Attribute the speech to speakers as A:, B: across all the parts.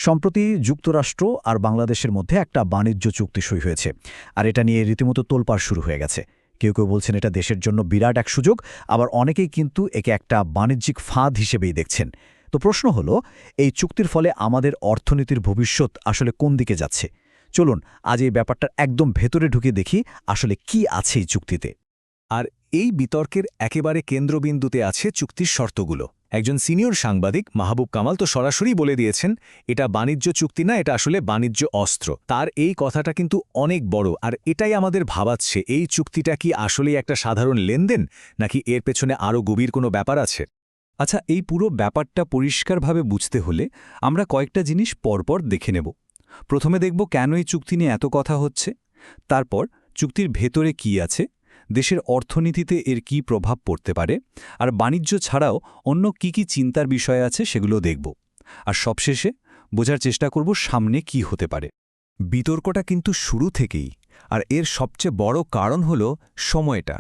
A: সম্প্রতি যুক্তরাষ্ট্র আর বাংলাদেশের মধ্যে একটা বাণিজ্য চুক্তি সই হয়েছে, আর এটা নিয়ে রীতিমতো তোলপাড় শুরু হয়ে গেছে। কেউ কেউ বলছেন এটা দেশের জন্য বিরাট এক সুযোগ, আবার অনেকেই কিন্তু একে একটা বাণিজ্যিক ফাঁদ হিসেবেই দেখছেন। তো প্রশ্ন হলো, এই চুক্তির ফলে আমাদের অর্থনীতির ভবিষ্যৎ আসলে কোন দিকে যাচ্ছে? চলুন আজ এই ব্যাপারটার একদম ভেতরে ঢুকে দেখি আসলে কি আছে এই চুক্তিতে।
B: আর এই বিতর্কের একেবারে কেন্দ্রবিন্দুতে আছে চুক্তির শর্তগুলো। একজন সিনিয়র সাংবাদিক মাহবুব কামাল তো সরাসরি বলে দিয়েছেন, এটা বাণিজ্য চুক্তি না, এটা আসলে বাণিজ্য অস্ত্র। তার এই কথাটা কিন্তু অনেক বড়, আর এটাই আমাদের ভাবাচ্ছে এই চুক্তিটা কি আসলেই একটা সাধারণ লেনদেন, নাকি এর পেছনে আরও গভীর কোনো ব্যাপার আছে। আচ্ছা, এই পুরো ব্যাপারটা পরিষ্কারভাবে বুঝতে হলে আমরা কয়েকটা জিনিস পরপর দেখে নেব। প্রথমে দেখব কেন এই চুক্তি নিয়ে এত কথা হচ্ছে, তারপর চুক্তির ভেতরে কি আছে, দেশের অর্থনীতিতে এর কি প্রভাব পড়তে পারে, আর বাণিজ্য ছাড়াও অন্য কি কি চিন্তার বিষয় আছে সেগুলো দেখব। আর সবশেষে বোঝার চেষ্টা করব সামনে কি হতে পারে। বিতর্কটা কিন্তু শুরু থেকেই, আর এর সবচেয়ে বড় কারণ হল সময়টা।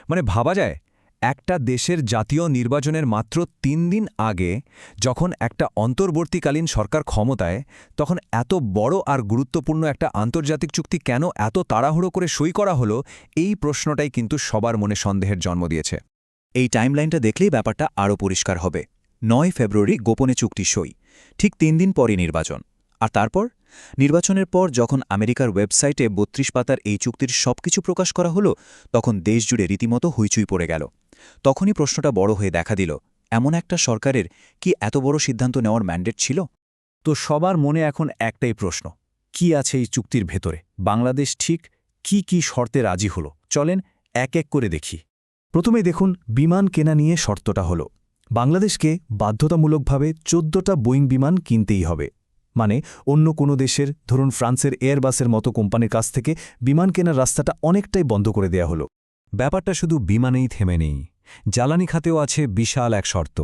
B: মানে ভাবা যায়, একটা দেশের জাতীয় নির্বাচনের মাত্র ৩ দিন আগে যখন একটা অন্তর্বর্তীকালীন সরকার ক্ষমতায়, তখন এত বড় আর গুরুত্বপূর্ণ একটা আন্তর্জাতিক চুক্তি কেন এত তাড়াহুড়ো করে সই করা হলো, এই প্রশ্নটাই কিন্তু সবার মনে সন্দেহের জন্ম দিয়েছে। এই টাইমলাইনটা দেখলেই ব্যাপারটা আরও পরিষ্কার হবে। ৯ ফেব্রুয়ারি গোপনে চুক্তি সই, ঠিক ৩ দিন পরই নির্বাচন। আর তারপর নির্বাচনের পর যখন আমেরিকার ওয়েবসাইটে ৩২ পাতার এই চুক্তির সবকিছু প্রকাশ করা হলো, তখন দেশজুড়ে রীতিমতো হইচই পড়ে গেল। তখনই প্রশ্নটা বড় হয়ে দেখা দিল, এমন একটা সরকারের কি এত বড় সিদ্ধান্ত নেওয়ার ম্যান্ডেট ছিল?
A: তো সবার মনে এখন একটাই প্রশ্ন, কি আছে এই চুক্তির ভেতরে? বাংলাদেশ ঠিক কি কি শর্তে রাজি হলো? চলেন এক এক করে দেখি। প্রথমে দেখুন, বিমান কেনা নিয়ে শর্তটা হলো, বাংলাদেশকে বাধ্যতামূলকভাবে ১৪টা বোয়িং বিমান কিনতেই হবে। মানে অন্য কোনো দেশের, ধরুন ফ্রান্সের এয়ারবাসের মতো কোম্পানির কাছ থেকে বিমান কেনার রাস্তাটা অনেকটাই বন্ধ করে দেয়া হলো।
B: ব্যাপারটা শুধু বিমানেই থেমে নেই, জ্বালানি খাতেও আছে বিশাল এক শর্ত।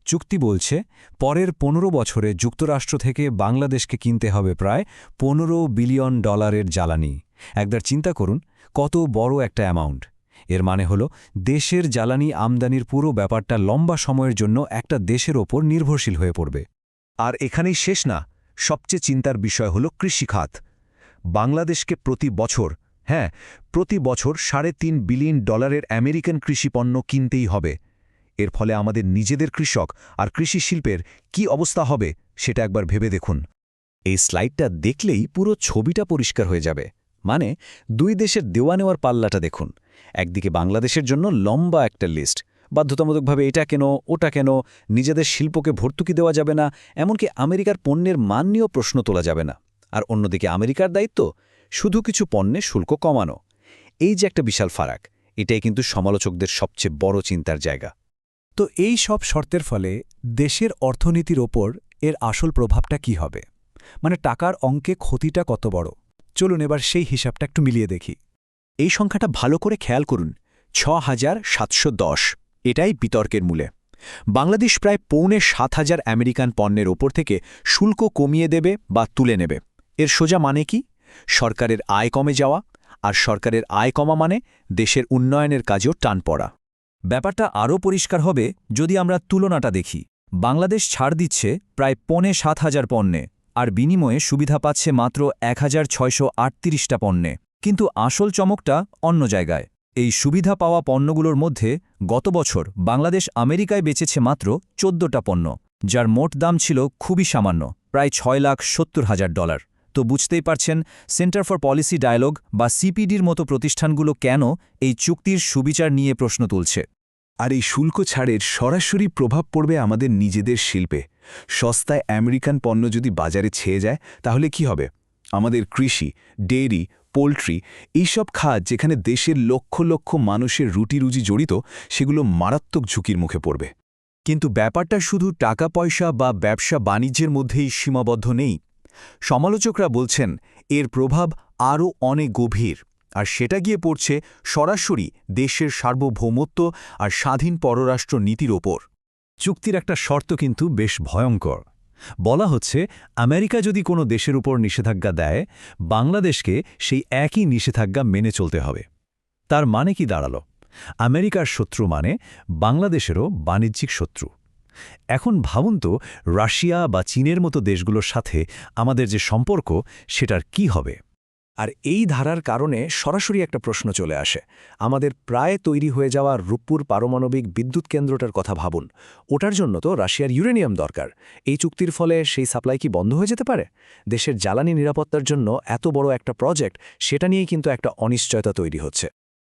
B: চুক্তি বলছে, পরের ১৫ বছরে যুক্তরাষ্ট্র থেকে বাংলাদেশকে কিনতে হবে প্রায় $১৫ বিলিয়ন জ্বালানি। একবার চিন্তা করুন, কত বড় একটা অ্যামাউন্ট। এর মানে হল দেশের জ্বালানি আমদানির পুরো ব্যাপারটা লম্বা সময়ের জন্য একটা দেশের ওপর নির্ভরশীল হয়ে পড়বে। আর এখানেই শেষ না, সবচেয়ে চিন্তার বিষয় হল কৃষিখাত। বাংলাদেশকে প্রতি বছর $৩.৫ বিলিয়ন আমেরিকান কৃষিপণ্য কিনতেই হবে। এর ফলে আমাদের নিজেদের কৃষক আর কৃষি শিল্পের কি অবস্থা হবে সেটা একবার ভেবে দেখুন। এই স্লাইডটা দেখলেই পুরো ছবিটা পরিষ্কার হয়ে যাবে। মানে দুই দেশের দেওয়া নেওয়ার পাল্লাটা দেখুন। একদিকে বাংলাদেশের জন্য লম্বা একটা লিস্ট, বাধ্যতামূলকভাবে এটা কেন ওটা কেন, নিজেদের শিল্পকে ভর্তুকি দেওয়া যাবে না, এমনকি আমেরিকার পণ্যের মান নিয়েও প্রশ্ন তোলা যাবে না। আর অন্যদিকে আমেরিকার দায়িত্ব শুধু কিছু পণ্যে শুল্ক কমানো। এই যে একটা বিশাল ফারাক, এটাই কিন্তু সমালোচকদের সবচেয়ে বড় চিন্তার জায়গা।
A: তো এই সব শর্তের ফলে দেশের অর্থনীতির ওপর এর আসল প্রভাবটা কি হবে? মানে টাকার অঙ্কে ক্ষতিটা কত বড়? চলুন এবার সেই হিসাবটা একটু মিলিয়ে দেখি।
B: এই সংখ্যাটা ভালো করে খেয়াল করুন, ৬,৭১০। এটাই বিতর্কের মূলে। বাংলাদেশ প্রায় ৭,৫০০ আমেরিকান পণ্যের ওপর থেকে শুল্ক কমিয়ে দেবে বা তুলে নেবে। এর সোজা মানে কি? সরকারের আয় কমে যাওয়া, আর সরকারের আয় কমা মানে দেশের উন্নয়নের কাজেও টান পড়া। ব্যাপারটা আরও পরিষ্কার হবে যদি আমরা তুলনাটা দেখি। বাংলাদেশ ছাড় দিচ্ছে প্রায় ৭,৫০০ পণ্যে, আর বিনিময়ে সুবিধা পাচ্ছে মাত্র ১,৬৩৮টা পণ্যে। কিন্তু আসল চমকটা অন্য জায়গায়। এই সুবিধা পাওয়া পণ্যগুলোর মধ্যে গত বছর বাংলাদেশ আমেরিকায় বেচেছে মাত্র ১৪টা পণ্য, যার মোট দাম ছিল খুবই সামান্য, প্রায় $৬,৭০,০০০। তো বুঝতেই পারছেন সেন্টার ফর পলিসি ডায়ালগ বা সিপিডির মতো প্রতিষ্ঠানগুলো কেন এই চুক্তির সুবিচার নিয়ে প্রশ্ন তুলছে।
C: আর এই শুল্ক ছাড়ের সরাসরি প্রভাব পড়বে আমাদের নিজেদের শিল্পে। সস্তায় আমেরিকান পণ্য যদি বাজারে ছেয়ে যায়, তাহলে কি হবে? আমাদের কৃষি, ডেইরি, পোল্ট্রি, এইসব খাত যেখানে দেশের লক্ষ লক্ষ মানুষের রুটি-রুজি জড়িত, সেগুলো মারাত্মক ঝুঁকির মুখে পড়বে।
B: কিন্তু ব্যাপারটা শুধু টাকা পয়সা বা ব্যবসা বাণিজ্যের মধ্যেই সীমাবদ্ধ নেই। সমালোচকরা বলছেন এর প্রভাব আরও অনেক গভীর, আর সেটা গিয়ে পড়ছে সরাসরি দেশের সার্বভৌমত্ব আর স্বাধীন পররাষ্ট্র নীতির ওপর।
A: চুক্তির একটা শর্ত কিন্তু বেশ ভয়ঙ্কর। বলা হচ্ছে, আমেরিকা যদি কোনো দেশের উপর নিষেধাজ্ঞা দেয়, বাংলাদেশকে সেই একই নিষেধাজ্ঞা মেনে চলতে হবে। তার মানে কি দাঁড়ালো? আমেরিকার শত্রু মানে বাংলাদেশেরও বাণিজ্যিক শত্রু। এখন ভাবুন তো রাশিয়া বা চীনের মতো দেশগুলোর সাথে আমাদের যে সম্পর্ক সেটার কি হবে। আর এই ধারার কারণে সরাসরি একটা প্রশ্ন চলে আসে, আমাদের প্রায় তৈরি হয়ে যাওয়া রূপপুর পারমাণবিক বিদ্যুৎ কেন্দ্রটার কথা ভাবুন। ওটার জন্য তো রাশিয়ার ইউরেনিয়াম দরকার। এই চুক্তির ফলে সেই সাপ্লাই কি বন্ধ হয়ে যেতে পারে? দেশের জ্বালানি নিরাপত্তার জন্য এত বড় একটা প্রজেক্ট, সেটা নিয়েই কিন্তু একটা অনিশ্চয়তা তৈরি হচ্ছে।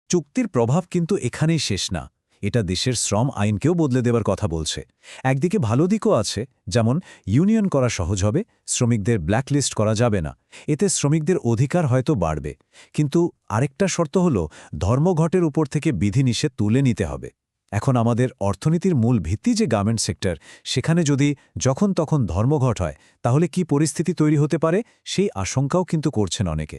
A: চুক্তির প্রভাব কিন্তু এখানেই শেষ না, এটা দেশের শ্রম আইনকেও বদলে দেবার কথা বলছে। একদিকে ভালো দিকও আছে, যেমন ইউনিয়ন করা সহজ হবে, শ্রমিকদের ব্ল্যাকলিস্ট করা যাবে না, এতে শ্রমিকদের অধিকার হয়তো বাড়বে। কিন্তু আরেকটা শর্ত হল ধর্মঘটের উপর থেকে বিধিনিষেধ তুলে নিতে হবে। এখন আমাদের অর্থনীতির মূল ভিত্তি যে গার্মেন্ট সেক্টর, সেখানে যদি যখন তখন ধর্মঘট হয় তাহলে কি পরিস্থিতি তৈরি হতে পারে, সেই আশঙ্কাও কিন্তু করছেন অনেকে।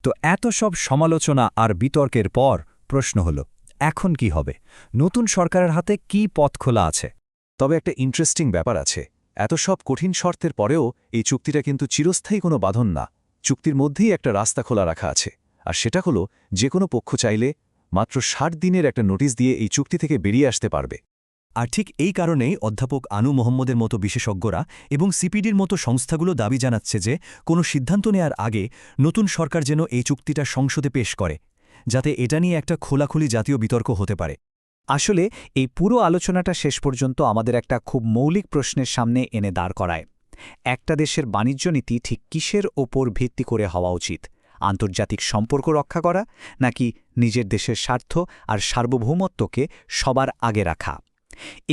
A: তো এত সব সমালোচনা আর বিতর্কের পর প্রশ্ন হল, এখন কি হবে? নতুন সরকারের হাতে কি পথ খোলা আছে?
B: তবে একটা ইন্টারেস্টিং ব্যাপার আছে, এত সব কঠিন শর্তের পরেও এই চুক্তিটা কিন্তু চিরস্থায়ী কোনো বাঁধন না। চুক্তির মধ্যেই একটা রাস্তা খোলা রাখা আছে, আর সেটা হলো যে কোনো পক্ষ চাইলে মাত্র ৬০ দিনের একটা নোটিশ দিয়ে এই চুক্তি থেকে বেরিয়ে আসতে পারবে।
A: আর ঠিক এই কারণেই অধ্যাপক আনু মোহাম্মদের মতো বিশেষজ্ঞরা এবং সিপিডির মতো সংস্থাগুলো দাবি জানাচ্ছে যে কোনো সিদ্ধান্ত নেয়ার আগে নতুন সরকার যেন এই চুক্তিটা সংসদে পেশ করে, যাতে এটা নিয়ে একটা খোলাখুলি জাতীয় বিতর্ক হতে পারে।
D: আসলে এই পুরো আলোচনাটা শেষ পর্যন্ত আমাদের একটা খুব মৌলিক প্রশ্নের সামনে এনে দাঁড় করায়। একটা দেশের বাণিজ্য নীতি ঠিক কিসের ওপর ভিত্তি করে হওয়া উচিত? আন্তর্জাতিক সম্পর্ক রক্ষা করা, নাকি নিজের দেশের স্বার্থ আর সার্বভৌমত্বকে সবার আগে রাখা?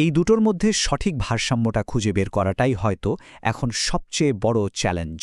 D: এই দুটোর মধ্যে সঠিক ভারসাম্যটা খুঁজে বের করাটাই হয়তো এখন সবচেয়ে বড় চ্যালেঞ্জ।